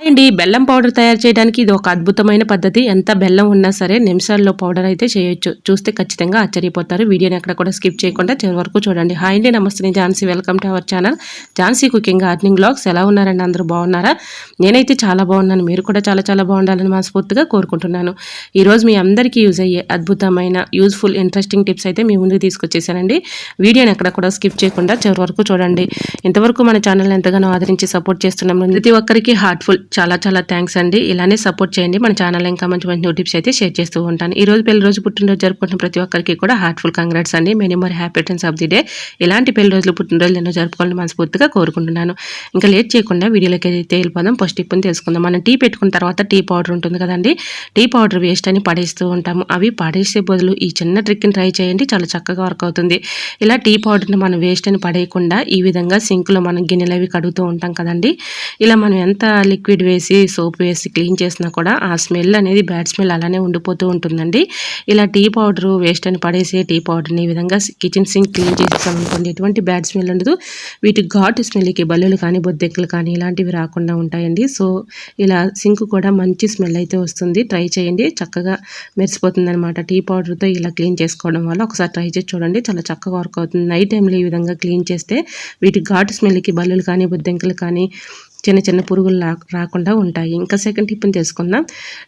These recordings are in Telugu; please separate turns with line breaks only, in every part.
అండి బెల్లం పౌడర్ తయారు చేయడానికి ఇది ఒక అద్భుతమైన పద్ధతి. ఎంత బెల్లం ఉన్నా సరే నిమిషాల్లో పౌడర్ అయితే చేయొచ్చు. చూస్తే ఖచ్చితంగా ఆశ్చర్యపోతారు. వీడియోని ఎక్కడ కూడా స్కిప్ చేయకుండా చివరి వరకు చూడండి. హాయ్ అండి, నమస్తే, నేను Jhansi. Welcome to our channel Jhansi cooking gardening vlogs. ఎలా ఉన్నారండి? అందరూ బాగున్నారా? నేనైతే చాలా బాగున్నాను. మీరు కూడా చాలా చాలా బాగుండాలని మనస్ఫూర్తిగా కోరుకుంటున్నాను. ఈరోజు మీ అందరికీ యూజ్ అయ్యే అద్భుతమైన యూజ్ఫుల్ ఇంట్రెస్టింగ్ టిప్స్ అయితే మీ ముందుకు తీసుకొచ్చేసానండి. వీడియోని ఎక్కడ కూడా స్కిప్ చేయకుండా చివరి వరకు చూడండి. ఇంతవరకు మన ఛానల్ ఎంతగానో ఆదరించి సపోర్ట్ చేస్తున్నాం. ప్రతి ఒక్కరికి హార్ట్ఫుల్ చాలా చాలా థ్యాంక్స్ అండి. ఇలానే సపోర్ట్ చేయండి. మన ఛానల్ ఇంకా మంచి మంచి టిప్స్ అయితే షేర్ చేస్తూ ఉంటాను. ఈ రోజు పెళ్లి రోజు పుట్టినరోజు జరుపుకుంటున్న ప్రతి ఒక్కరికి కూడా హార్ట్ఫుల్ కంగ్రాట్స్ అండి. Many more happy returns of the day. ఇలాంటి పెళ్లి రోజులు పుట్టినరోజులు ఎన్నో జరుపుకోవాలని మనస్ఫూర్తిగా కోరుకుంటున్నాను. ఇంకా లేట్ చేయకుండా వీడియోలోకి అయితే వెళ్ళిపోదాం. ఫస్ట్ టిప్ తెలుసుకుందాం. మనం టీ పెట్టుకున్న తర్వాత టీ పౌడర్ ఉంటుంది కదండి, టీ పౌడర్ వేస్ట్ అని పడేస్తూ ఉంటాము. అవి పడేసే బదులు ఈ చిన్న ట్రిక్ని ట్రై చేయండి. చాలా చక్కగా వర్క్ అవుతుంది. ఇలా టీ పౌడర్ని మనం వేస్ట్ అని పడేయకుండా ఈ విధంగా సింక్లో మనం గిన్నెలు అవి కడుగుతూ ఉంటాం కదండి. ఇలా మనం ఎంత లిక్విడ్ వేసి సోప్ వేసి క్లీన్ చేసినా కూడా ఆ స్మెల్ అనేది బ్యాడ్ స్మెల్ అలానే ఉండిపోతూ ఉంటుందండి. ఇలా టీ పౌడర్ వేస్ట్ అని పడేసే టీ పౌడర్ని ఈ విధంగా కిచెన్ సింక్ క్లీన్ చేసేసామనుకోండి, ఎటువంటి బ్యాడ్ స్మెల్ ఉండదు. వీటి ఘాటు స్మెల్కి బల్లులు కానీ బొద్దెక్కలు కానీ ఇలాంటివి రాకుండా ఉంటాయండి. సో ఇలా సింక్ కూడా మంచి స్మెల్ అయితే వస్తుంది. ట్రై చేయండి, చక్కగా మెరిసిపోతుంది అనమాట. టీ పౌడర్తో ఇలా క్లీన్ చేసుకోవడం వల్ల ఒకసారి ట్రై చేసి చూడండి, చాలా చక్కగా వర్క్ అవుతుంది. నైట్ టైంలో ఈ విధంగా క్లీన్ చేస్తే వీటి ఘాటు స్మెల్కి బల్లులు కానీ బొద్దెంకలు కానీ చిన్న చిన్న పురుగులు రాకుండా ఉంటాయి. ఇంకా సెకండ్ టిప్ని తెలుసుకుందాం.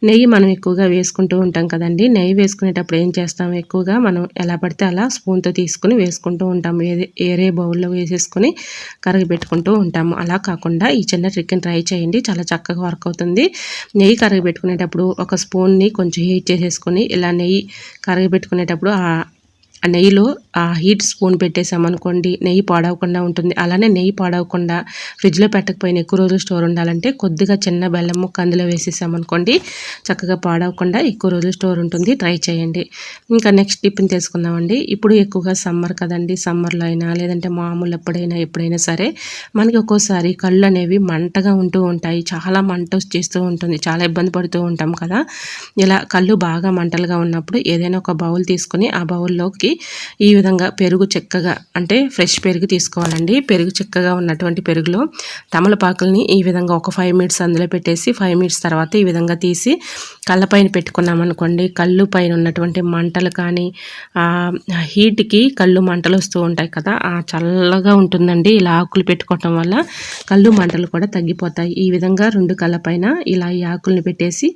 నెయ్యి మనం ఎక్కువగా వేసుకుంటూ ఉంటాం కదండి. నెయ్యి వేసుకునేటప్పుడు ఏం చేస్తాం, ఎక్కువగా మనం ఎలా పడితే అలా స్పూన్తో తీసుకుని వేసుకుంటూ ఉంటాము. ఏరే బౌల్లో వేసేసుకొని కరగబెట్టుకుంటూ ఉంటాము. అలా కాకుండా ఈ చిన్న ట్రిక్ని ట్రై చేయండి, చాలా చక్కగా వర్క్ అవుతుంది. నెయ్యి కరగబెట్టుకునేటప్పుడు ఒక స్పూన్ని కొంచెం హీట్ చేసేసుకొని ఇలా నెయ్యి కరగబెట్టుకునేటప్పుడు ఆ నెయ్యిలో ఆ హీట్ స్పూన్ పెట్టేసామనుకోండి, నెయ్యి పాడవకుండా ఉంటుంది. అలానే నెయ్యి పాడవకుండా ఫ్రిడ్జ్లో పెట్టకపోయినా ఎక్కువ రోజులు స్టోర్ ఉండాలంటే కొద్దిగా చిన్న బెల్లం ముక్క అందులో వేసేసామనుకోండి, చక్కగా పాడవకుండా ఎక్కువ రోజులు స్టోర్ ఉంటుంది. ట్రై చేయండి. ఇంకా నెక్స్ట్ టిప్ని తెలుసుకుందామండి. ఇప్పుడు ఎక్కువగా సమ్మర్ కదండి. సమ్మర్లో అయినా లేదంటే మామూలు ఎప్పుడైనా సరే మనకి ఒక్కోసారి కళ్ళు అనేవి మంటగా ఉంటూ ఉంటాయి. చాలా మంట వచ్చేస్తూ ఉంటుంది. చాలా ఇబ్బంది పడుతూ ఉంటాం కదా. ఇలా కళ్ళు బాగా మంటలుగా ఉన్నప్పుడు ఏదైనా ఒక బౌల్ తీసుకొని ఆ బౌల్లోకి ఈ విధంగా పెరుగు చెక్కగా, అంటే ఫ్రెష్ పెరుగు తీసుకోవాలండి. పెరుగు చెక్కగా ఉన్నటువంటి పెరుగులో తమలపాకుల్ని ఈ విధంగా ఒక 5 మినిట్స్ అందులో పెట్టేసి 5 మినిట్స్ తర్వాత ఈ విధంగా తీసి కళ్ళపైన పెట్టుకున్నాం అనుకోండి, కళ్ళు పైన ఉన్నటువంటి మంటలు కానీ హీట్కి కళ్ళు మంటలు వస్తూ ఉంటాయి కదా, చల్లగా ఉంటుందండి. ఇలా ఆకులు పెట్టుకోవటం వల్ల కళ్ళు మంటలు కూడా తగ్గిపోతాయి. ఈ విధంగా 2 కళ్ళపైన ఇలా ఈ ఆకుల్ని పెట్టేసి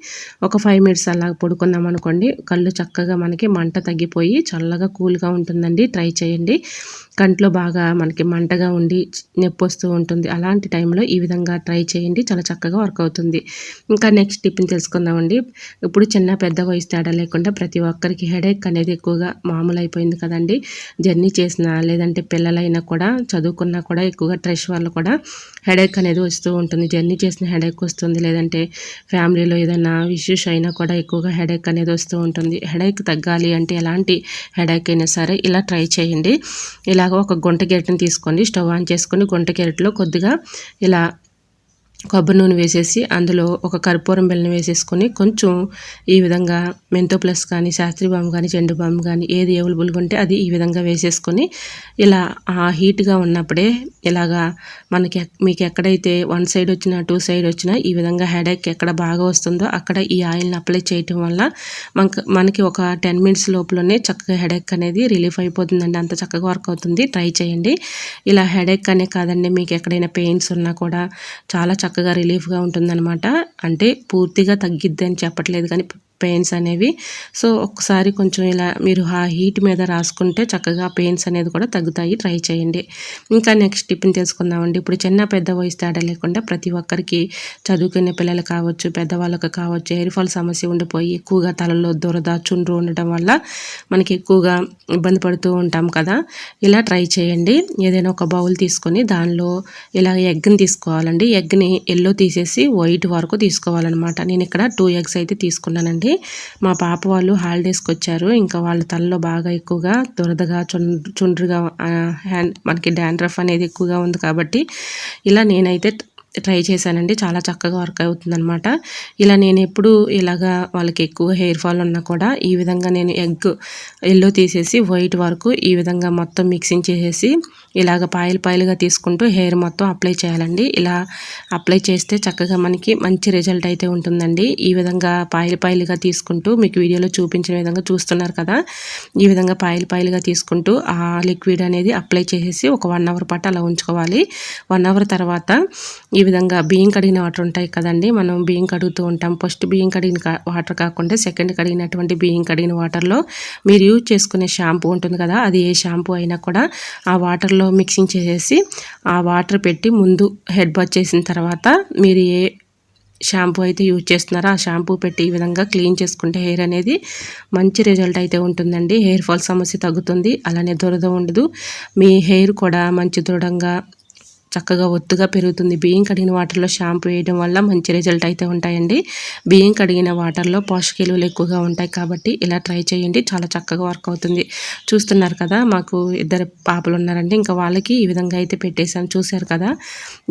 ఒక 5 మినిట్స్ అలా పడుకున్నాం అనుకోండి, కళ్ళు చక్కగా మనకి మంట తగ్గిపోయి చల్లగా కూల్గా ఉంటుందండి. ట్రై చేయండి. కంట్లో బాగా మనకి మంటగా ఉండి నొప్పి వస్తూ ఉంటుంది. అలాంటి టైంలో ఈ విధంగా ట్రై చేయండి, చాలా చక్కగా వర్క్ అవుతుంది. ఇంకా నెక్స్ట్ టిప్ని తెలుసుకుందామండి. ఇప్పుడు చిన్న పెద్ద వయసు తేడా లేకుండా ప్రతి ఒక్కరికి హెడేక్ అనేది ఎక్కువగా మామూలు అయిపోయింది కదండి. జర్నీ చేసినా లేదంటే పిల్లలైనా కూడా చదువుకున్నా కూడా ఎక్కువగా స్ట్రెస్ వల్ల కూడా హెడేక్ అనేది వస్తూ ఉంటుంది. జర్నీ చేసిన హెడేక్ వస్తుంది, లేదంటే ఫ్యామిలీలో ఏదైనా ఇష్యూస్ అయినా కూడా ఎక్కువగా హెడేక్ అనేది వస్తూ ఉంటుంది. హెడేక్ తగ్గాలి అంటే ఎలాంటి హెడేక్ అయినా సరే ఇలా ట్రై చేయండి. ఇలాగ ఒక గుంట గెరటిని తీసుకోండి, స్టవ్ ఆన్ చేసుకొని గుంట గెరటిలో కొద్దిగా ఇలా కొబ్బరి నూనె వేసేసి అందులో ఒక కర్పూరం బెల్లం వేసేసుకొని కొంచెం ఈ విధంగా మెంతో ప్లస్ కానీ శాస్త్రీ బాంబు కానీ చెండు బాంబు కానీ ఏది అవైలబుల్గా ఉంటే అది ఈ విధంగా వేసేసుకొని ఇలా ఆ హీట్గా ఉన్నప్పుడే ఇలాగా మీకు ఎక్కడైతే 1 సైడ్ వచ్చినా 2 సైడ్ వచ్చినా ఈ విధంగా హెడేక్ ఎక్కడ బాగా వస్తుందో అక్కడ ఈ ఆయిల్ని అప్లై చేయటం వల్ల మనకి ఒక 10 మినిట్స్ లోపలనే చక్కగా హెడేక్ అనేది రిలీఫ్ అయిపోతుందండి. అంత చక్కగా వర్క్ అవుతుంది. ట్రై చేయండి. ఇలా హెడేక్ అనే కాదండి, మీకు ఎక్కడైనా పెయిన్స్ ఉన్నా కూడా చాలా చక్కగా రిలీఫ్గా ఉంటుందన్నమాట. అంటే పూర్తిగా తగ్గిద్ది అని చెప్పట్లేదు కానీ పెయిన్స్ అనేవి. సో ఒకసారి కొంచెం ఇలా మీరు ఆ హీట్ మీద రాసుకుంటే చక్కగా పెయిన్స్ అనేది కూడా తగ్గుతాయి. ట్రై చేయండి. ఇంకా నెక్స్ట్ టిప్ని తెలుసుకుందామండి. ఇప్పుడు చిన్న పెద్ద వయసు తేడా లేకుండా ప్రతి ఒక్కరికి, చదువుకునే పిల్లలు కావచ్చు, పెద్దవాళ్ళకు కావచ్చు, హెయిర్ ఫాల్ సమస్య ఉండిపోయి ఎక్కువగా తలలో దురద చుండ్రు ఉండటం వల్ల మనకి ఎక్కువగా ఇబ్బంది పడుతూ ఉంటాం కదా. ఇలా ట్రై చేయండి. ఏదైనా ఒక బౌల్ తీసుకొని దానిలో ఇలా ఎగ్ని తీసుకోవాలండి. ఎగ్ని ఎల్లో తీసేసి వైట్ వరకు తీసుకోవాలన్నమాట. నేను ఇక్కడ 2 ఎగ్స్ అయితే తీసుకున్నానండి. మా పాప వాళ్ళు హాలిడేస్కి వచ్చారు. ఇంకా వాళ్ళ తలలో బాగా ఎక్కువగా దురదగా చుండ్రుగా మనకి డాండ్రఫ్ అనేది ఎక్కువగా ఉంది కాబట్టి ఇలా నేనైతే ట్రై చేశానండి. చాలా చక్కగా వర్క్ అవుతుందనమాట. ఇలా నేను ఎప్పుడు ఇలాగా వాళ్ళకి ఎక్కువ హెయిర్ ఫాల్ ఉన్నా కూడా ఈ విధంగా నేను ఎల్లో తీసేసి వైట్ వరకు ఈ విధంగా మొత్తం మిక్సింగ్ చేసేసి ఇలాగ పాయలుగా తీసుకుంటూ హెయిర్ మొత్తం అప్లై చేయాలండి. ఇలా అప్లై చేస్తే చక్కగా మనకి మంచి రిజల్ట్ అయితే ఉంటుందండి. ఈ విధంగా పాయలుగా తీసుకుంటూ మీకు వీడియోలో చూపించిన విధంగా చూస్తున్నారు కదా, ఈ విధంగా పాయలుగా తీసుకుంటూ ఆ లిక్విడ్ అనేది అప్లై చేసేసి ఒక 1 అవర్ పాటు అలా ఉంచుకోవాలి. 1 అవర్ తర్వాత ఈ విధంగా బియ్యం కడిగిన వాటర్ ఉంటాయి కదండి, మనం బియ్యం కడుగుతూ ఉంటాం. ఫస్ట్ బియ్యం కడిగిన వాటర్ కాకుండా సెకండ్ కడిగినటువంటి బియ్యం కడిగిన వాటర్లో మీరు యూజ్ చేసుకునే షాంపూ ఉంటుంది కదా, అది ఏ షాంపూ అయినా కూడా ఆ వాటర్లో మిక్సింగ్ చేసేసి ఆ వాటర్ పెట్టి ముందు హెడ్ బాత్ చేసిన తర్వాత మీరు ఏ షాంపూ అయితే యూజ్ చేస్తున్నారో ఆ షాంపూ పెట్టి ఈ విధంగా క్లీన్ చేసుకుంటే హెయిర్ అనేది మంచి రిజల్ట్ అయితే ఉంటుందండి. హెయిర్ ఫాల్ సమస్య తగ్గుతుంది, అలానే దురద ఉండదు. మీ హెయిర్ కూడా మంచి దృఢంగా చక్కగా ఒత్తుగా పెరుగుతుంది. బియ్యం కడిగిన వాటర్లో షాంపూ వేయడం వల్ల మంచి రిజల్ట్ అయితే ఉంటాయండి. బియ్యం కడిగిన వాటర్లో పోషక విలువలు ఎక్కువగా ఉంటాయి కాబట్టి ఇలా ట్రై చేయండి, చాలా చక్కగా వర్క్ అవుతుంది. చూస్తున్నారు కదా, మాకు 2 పాపలు ఉన్నారండి. ఇంకా వాళ్ళకి ఈ విధంగా అయితే పెట్టేశాను, చూశారు కదా.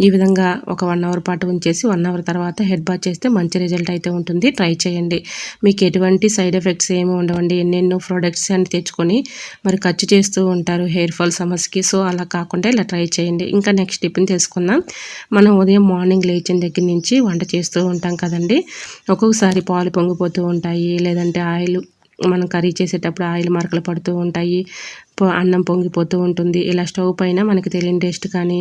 ఈ విధంగా ఒక 1 అవర్ పాటు ఉంచేసి 1 అవర్ తర్వాత హెడ్ బాత్ చేస్తే మంచి రిజల్ట్ అయితే ఉంటుంది. ట్రై చేయండి. మీకు ఎటువంటి సైడ్ ఎఫెక్ట్స్ ఏమి ఉండవండి. ఎన్నెన్నో ప్రోడక్ట్స్ అని తెచ్చుకొని మరి ఖర్చు చేస్తూ ఉంటారు హెయిర్ ఫాల్ సమస్యకి. సో అలా కాకుండా ఇలా ట్రై చేయండి. ఇంకా నెక్స్ట్ టిఫిన్ తెలుసుకుందాం. మనం ఉదయం మార్నింగ్ లేచిన దగ్గర నుంచి వంట చేస్తూ ఉంటాం కదండి. ఒక్కొక్కసారి పాలు పొంగిపోతూ ఉంటాయి, లేదంటే ఆయిల్ మనం కర్రీ చేసేటప్పుడు ఆయిల్ మరకలు పడుతూ ఉంటాయి, అన్నం పొంగిపోతూ ఉంటుంది. ఇలా స్టవ్ పైన మనకి తెలియని టేస్ట్ కానీ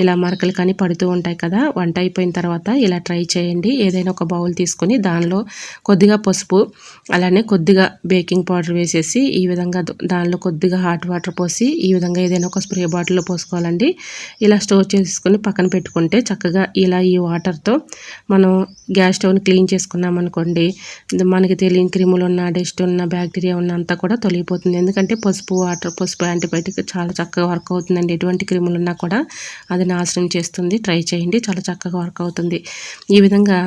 ఇలా మరకలు కానీ పడుతూ ఉంటాయి కదా. వంట అయిపోయిన తర్వాత ఇలా ట్రై చేయండి. ఏదైనా ఒక బౌల్ తీసుకొని దానిలో కొద్దిగా పసుపు, అలానే కొద్దిగా బేకింగ్ పౌడర్ వేసేసి ఈ విధంగా దానిలో కొద్దిగా హాట్ వాటర్ పోసి ఈ విధంగా ఏదైనా ఒక స్ప్రే బాటిల్లో పోసుకోవాలండి. ఇలా స్టోర్ చేసుకుని పక్కన పెట్టుకుంటే చక్కగా ఇలా ఈ వాటర్తో మనం గ్యాస్ స్టవ్ని క్లీన్ చేసుకున్నాం అనుకోండి, మనకి తెలియని క్రిములు ఉన్న, డస్ట్ ఉన్న, బ్యాక్టీరియా ఉన్న అంతా కూడా తొలగిపోతుంది. ఎందుకంటే పసుపు యాంటీబయాటిక్ చాలా చక్కగా వర్క్ అవుతుందండి. ఎటువంటి క్రిములు ఉన్నా కూడా అది నాశనం చేస్తుంది. ట్రై చేయండి, చాలా చక్కగా వర్క్ అవుతుంది. ఈ విధంగా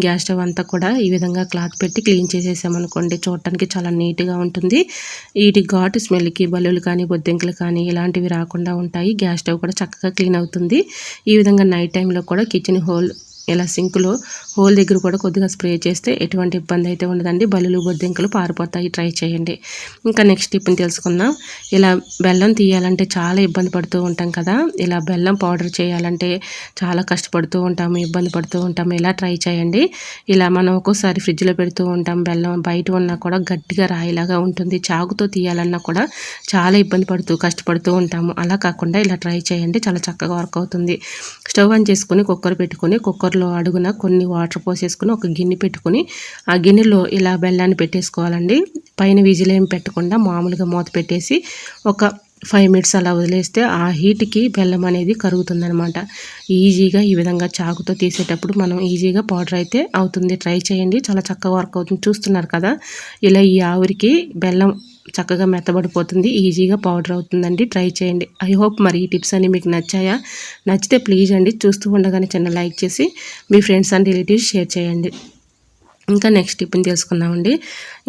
గ్యాస్ స్టవ్ అంతా కూడా ఈ విధంగా క్లాత్ పెట్టి క్లీన్ చేసేసామనుకోండి, చూడటానికి చాలా నీట్గా ఉంటుంది. వీటి ఘాటు స్మెల్కి బల్లులు కానీ బొద్దింకలు కానీ ఇలాంటివి రాకుండా ఉంటాయి. గ్యాస్ స్టవ్ కూడా చక్కగా క్లీన్ అవుతుంది. ఈ విధంగా నైట్ టైంలో కూడా కిచెన్ ఇలా సింకులో హోల్ దగ్గర కూడా కొద్దిగా స్ప్రే చేస్తే ఎటువంటి ఇబ్బంది అయితే ఉండదండి. బల్లులు బొద్దింకలు పారిపోతాయి. ట్రై చేయండి. ఇంకా నెక్స్ట్ టిప్ని తెలుసుకుందాం. ఇలా బెల్లం తీయాలంటే చాలా ఇబ్బంది పడుతూ ఉంటాం కదా. ఇలా బెల్లం పౌడర్ చేయాలంటే చాలా కష్టపడుతూ ఉంటాము, ఇబ్బంది పడుతూ ఉంటాము. ఇలా ట్రై చేయండి. ఇలా మనం ఒక్కోసారి ఫ్రిడ్జ్లో పెడుతూ ఉంటాం, బెల్లం బయట ఉన్నా కూడా గట్టిగా రాయిలాగా ఉంటుంది. చాకుతో తీయాలన్నా కూడా చాలా ఇబ్బంది పడుతూ కష్టపడుతూ ఉంటాము. అలా కాకుండా ఇలా ట్రై చేయండి, చాలా చక్కగా వర్క్ అవుతుంది. స్టవ్ ఆన్ చేసుకుని కుక్కర్ పెట్టుకుని కుక్కర్లో అడుగున కొన్ని వాటర్ పోసేసుకుని ఒక గిన్నె పెట్టుకుని ఆ గిన్నెలో ఇలా బెల్లాన్ని పెట్టేసుకోవాలండి. పైన విజిల్ ఏం పెట్టకుండా మామూలుగా మూత పెట్టేసి ఒక 5 మినిట్స్ అలా వదిలేస్తే ఆ హీట్కి బెల్లం అనేది కరుగుతుందనమాట. ఈజీగా ఈ విధంగా చాకుతో తీసేటప్పుడు మనం ఈజీగా పౌడర్ అయితే అవుతుంది. ట్రై చేయండి, చాలా చక్కగా వర్క్ అవుతుంది. చూస్తున్నారు కదా, ఇలా ఈ ఆవిరికి బెల్లం చక్కగా మెత్తబడిపోతుంది, ఈజీగా పౌడర్ అవుతుందండి. ట్రై చేయండి. ఐ హోప్ మరి ఈ టిప్స్ అన్ని మీకు నచ్చాయా? నచ్చితే ప్లీజ్ అండి చూస్తూ ఉండగానే చిన్న లైక్ చేసి మీ ఫ్రెండ్స్ అండ్ రిలేటివ్స్ షేర్ చేయండి. ఇంకా నెక్స్ట్ టిప్ని తెలుసుకుందామండి.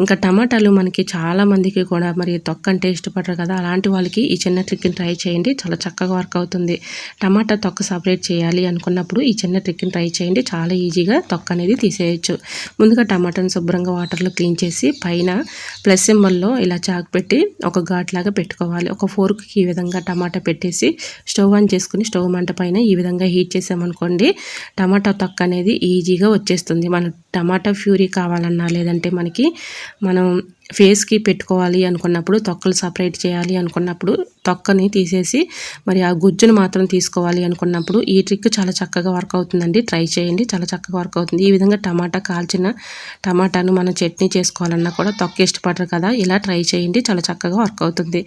ఇంకా టమాటాలు మనకి చాలామందికి కూడా మరి తొక్క అంటే ఇష్టపడరు కదా, అలాంటి వాళ్ళకి ఈ చిన్న ట్రిక్ని ట్రై చేయండి, చాలా చక్కగా వర్క్ అవుతుంది. టమాటా తొక్క సపరేట్ చేయాలి అనుకున్నప్పుడు ఈ చిన్న ట్రిక్ని ట్రై చేయండి, చాలా ఈజీగా తొక్క అనేది తీసేయచ్చు. ముందుగా టమాటాను శుభ్రంగా వాటర్లో క్లీన్ చేసి పైన ప్లస్ సింబల్లో ఇలా చాకు పెట్టి ఒక ఘాట్ లాగా పెట్టుకోవాలి. ఒక ఫోర్క్కి ఈ విధంగా టమాటా పెట్టేసి స్టవ్ ఆన్ చేసుకుని స్టవ్ మంట పైన ఈ విధంగా హీట్ చేసామనుకోండి, టమాటా తొక్క అనేది ఈజీగా వచ్చేస్తుంది. మన టమాటా ప్యూరీ కావాలన్నా, లేదంటే మనం ఫేస్కి పెట్టుకోవాలి అనుకున్నప్పుడు, తొక్కలు సపరేట్ చేయాలి అనుకున్నప్పుడు తొక్కని తీసేసి మరి ఆ గుజ్జును మాత్రం తీసుకోవాలి అనుకున్నప్పుడు ఈ ట్రిక్ చాలా చక్కగా వర్క్ అవుతుందండి. ట్రై చేయండి, చాలా చక్కగా వర్క్ అవుతుంది. ఈ విధంగా కాల్చిన టమాటాను మనం చట్నీ చేసుకోవాలన్నా కూడా తొక్క ఇష్టపడరు కదా, ఇలా ట్రై చేయండి, చాలా చక్కగా వర్క్ అవుతుంది.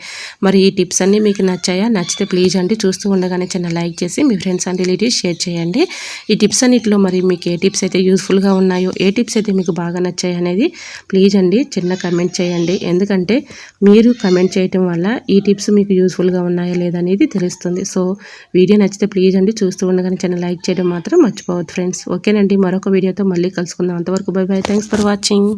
మరి ఈ టిప్స్ అన్నీ మీకు నచ్చాయా? నచ్చితే ప్లీజ్ అండి చూస్తూ ఉండగానే చిన్న లైక్ చేసి మీ ఫ్రెండ్స్ అండ్ రిలేటివ్స్ షేర్ చేయండి. ఈ టిప్స్ అన్నిటిలో మరి మీకు ఏ టిప్స్ అయితే యూస్ఫుల్గా ఉన్నాయో, ఏ టిప్స్ అయితే మీకు బాగా నచ్చాయి అనేది ప్లీజ్ అండి చిన్న కమెంట్ చేయండి. ఎందుకంటే మీరు కమెంట్ చేయటం వల్ల ఈ టిప్స్ మీకు యూస్ఫుల్గా ఉన్నాయా లేదనేది తెలుస్తుంది. సో వీడియో నచ్చితే ప్లీజ్ అండి చూస్తూ ఉండగానే చిన్న లైక్ చేయడం మాత్రం మర్చిపోవద్దు ఫ్రెండ్స్. ఓకేనండి, మరొక వీడియోతో మళ్ళీ కలుసుకుందాం. అంతవరకు by by, thanks for watching.